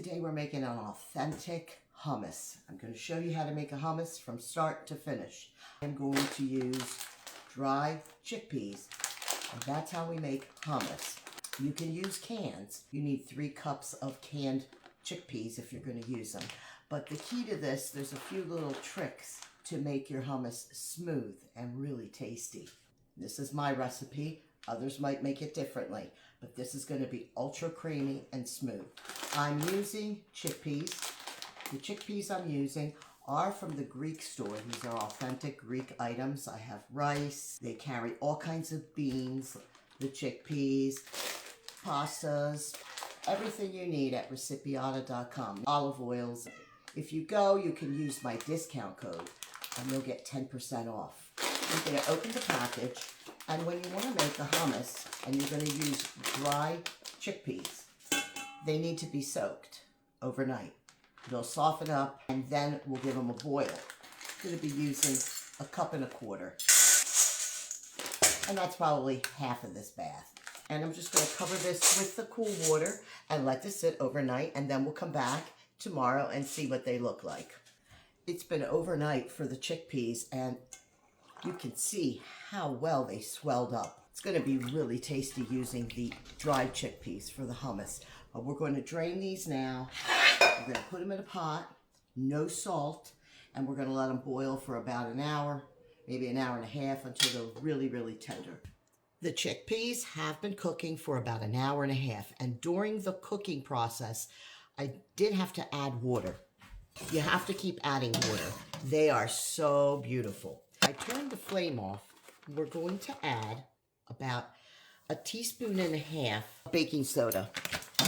Today we're making an authentic hummus. I'm going to show you how to make a hummus from start to finish. I'm going to use dry chickpeas, and that's how we make hummus. You can use cans. You need 3 cups of canned chickpeas if you're going to use them. But the key to this, there's a few little tricks to make your hummus smooth and really tasty. This is my recipe. Others might make it differently, but this is going to be ultra creamy and smooth. I'm using chickpeas. The chickpeas I'm using are from the Greek store. These are authentic Greek items. I have rice. They carry all kinds of beans, the chickpeas, pastas, everything you need at recipiata.com. Olive oils. If you go, you can use my discount code and you'll get 10% off. You're going to open the package, and when you want to make a hummus and you're going to use dry chickpeas, they need to be soaked overnight. They'll soften up, and then we'll give them a boil. I'm going to be using 1.25 cups, and that's probably half of this bath. And I'm just going to cover this with the cool water and let this sit overnight, and then we'll come back tomorrow and see what they look like. It's been overnight for the chickpeas, and you can see how well they swelled up. It's going to be really tasty using the dried chickpeas for the hummus. We're going to drain these now. We're going to put them in a pot, no salt, and we're going to let them boil for about an hour, maybe an hour and a half, until they're really, really tender. The chickpeas have been cooking for about an hour and a half, and during the cooking process, I did have to add water. You have to keep adding water. They are so beautiful. I turned the flame off. We're going to add about 1.5 teaspoons of baking soda.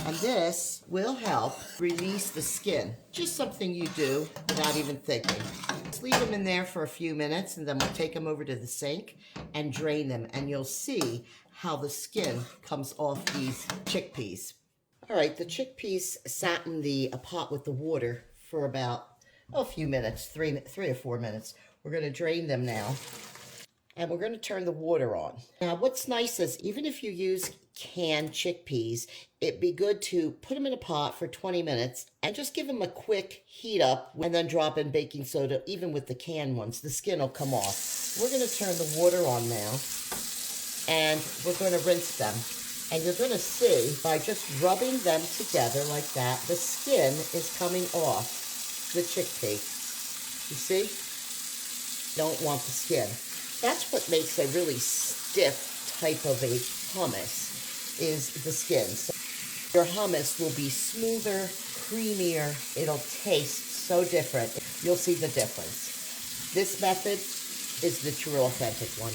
And this will help release the skin. Just something you do without even thinking. Just leave them in there for a few minutes, and then we'll take them over to the sink and drain them. And you'll see how the skin comes off these chickpeas. All right, the chickpeas sat in the pot with the water for about a few minutes, 3 or 4 minutes. We're going to drain them now, and we're going to turn the water on. Now, what's nice is even if you use canned chickpeas, it'd be good to put them in a pot for 20 minutes and just give them a quick heat up, and then drop in baking soda. Even with the canned ones, the skin will come off. We're going to turn the water on now, and we're going to rinse them. And you're going to see, by just rubbing them together like that, the skin is coming off the chickpea. You see? Don't want the skin. That's what makes a really stiff type of a hummus, is the skin. So your hummus will be smoother, creamier. It'll taste so different. You'll see the difference. This method is the true authentic one.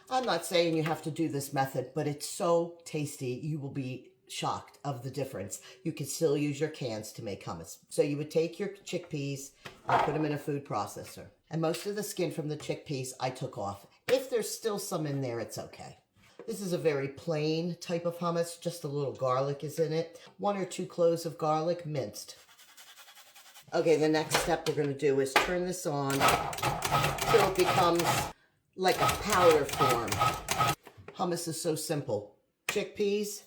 I'm not saying you have to do this method, but it's so tasty, you will be shocked of the difference. You can still use your cans to make hummus. So you would take your chickpeas and put them in a food processor. And most of the skin from the chickpeas I took off. If there's still some in there, it's okay. This is a very plain type of hummus. Just a little garlic is in it. 1 or 2 cloves of garlic minced. Okay, the next step we're going to do is turn this on till it becomes like a powder form. Hummus is so simple. Chickpeas,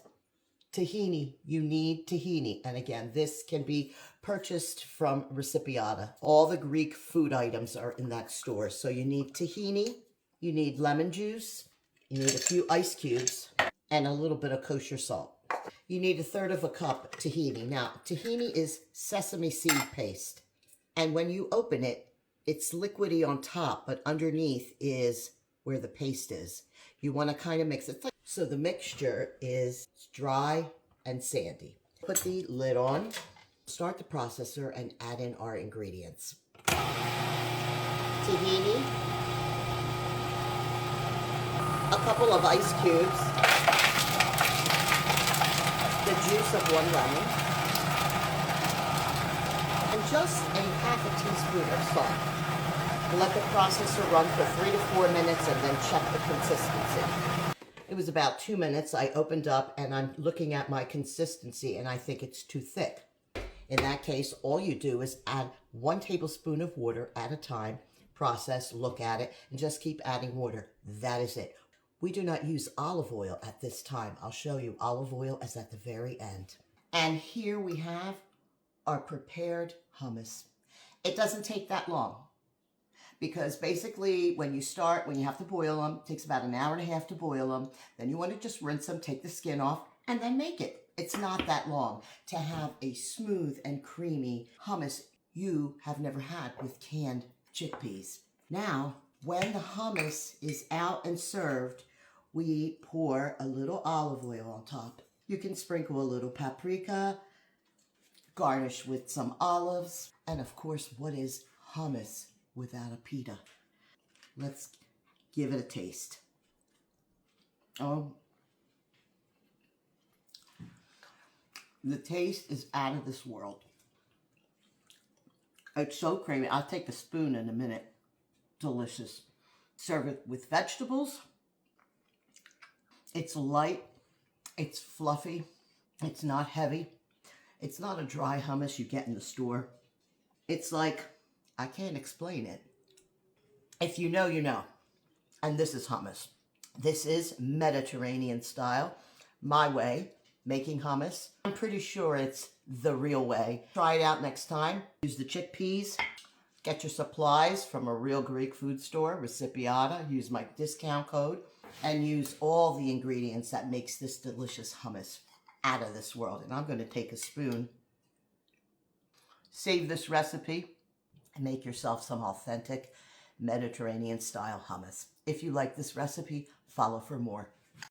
tahini. You need tahini. And again, this can be purchased from Recipiata. All the Greek food items are in that store. So you need tahini, you need lemon juice, you need a few ice cubes, and a little bit of kosher salt. You need 1/3 cup tahini. Now, tahini is sesame seed paste. And when you open it, it's liquidy on top, but underneath is where the paste is. You want to kind of mix it. So the mixture is dry and sandy. Put the lid on, start the processor, and add in our ingredients. Tahini, a couple of ice cubes, the juice of 1 lemon, and just a 1/2 teaspoon of salt. Let the processor run for 3 to 4 minutes, and then check the consistency. It was about 2 minutes. I opened up, and I'm looking at my consistency, and I think it's too thick. In that case, all you do is add 1 tablespoon of water at a time, process, look at it, and just keep adding water. That is it. We do not use olive oil at this time. I'll show you. Olive oil is at the very end. And here we have are prepared hummus. It doesn't take that long because basically when you have to boil them, it takes about an hour and a half to boil them. Then you want to just rinse them, take the skin off, and then make it. It's not that long to have a smooth and creamy hummus you have never had with canned chickpeas. Now, when the hummus is out and served, we pour a little olive oil on top. You can sprinkle a little paprika, garnish with some olives, and of course, what is hummus without a pita? Let's give it a taste. Oh, the taste is out of this world. It's so creamy. I'll take a spoon in a minute. Delicious. Serve it with vegetables. It's light. It's fluffy. It's not heavy. It's not a dry hummus you get in the store. It's like, I can't explain it. If you know, you know. And this is hummus. This is Mediterranean style. My way, making hummus. I'm pretty sure it's the real way. Try it out next time. Use the chickpeas. Get your supplies from a real Greek food store, Recipiata. Use my discount code. And use all the ingredients that makes this delicious hummus out of this world. And I'm going to take a spoon. Save this recipe and make yourself some authentic Mediterranean style hummus. If you like this recipe, follow for more.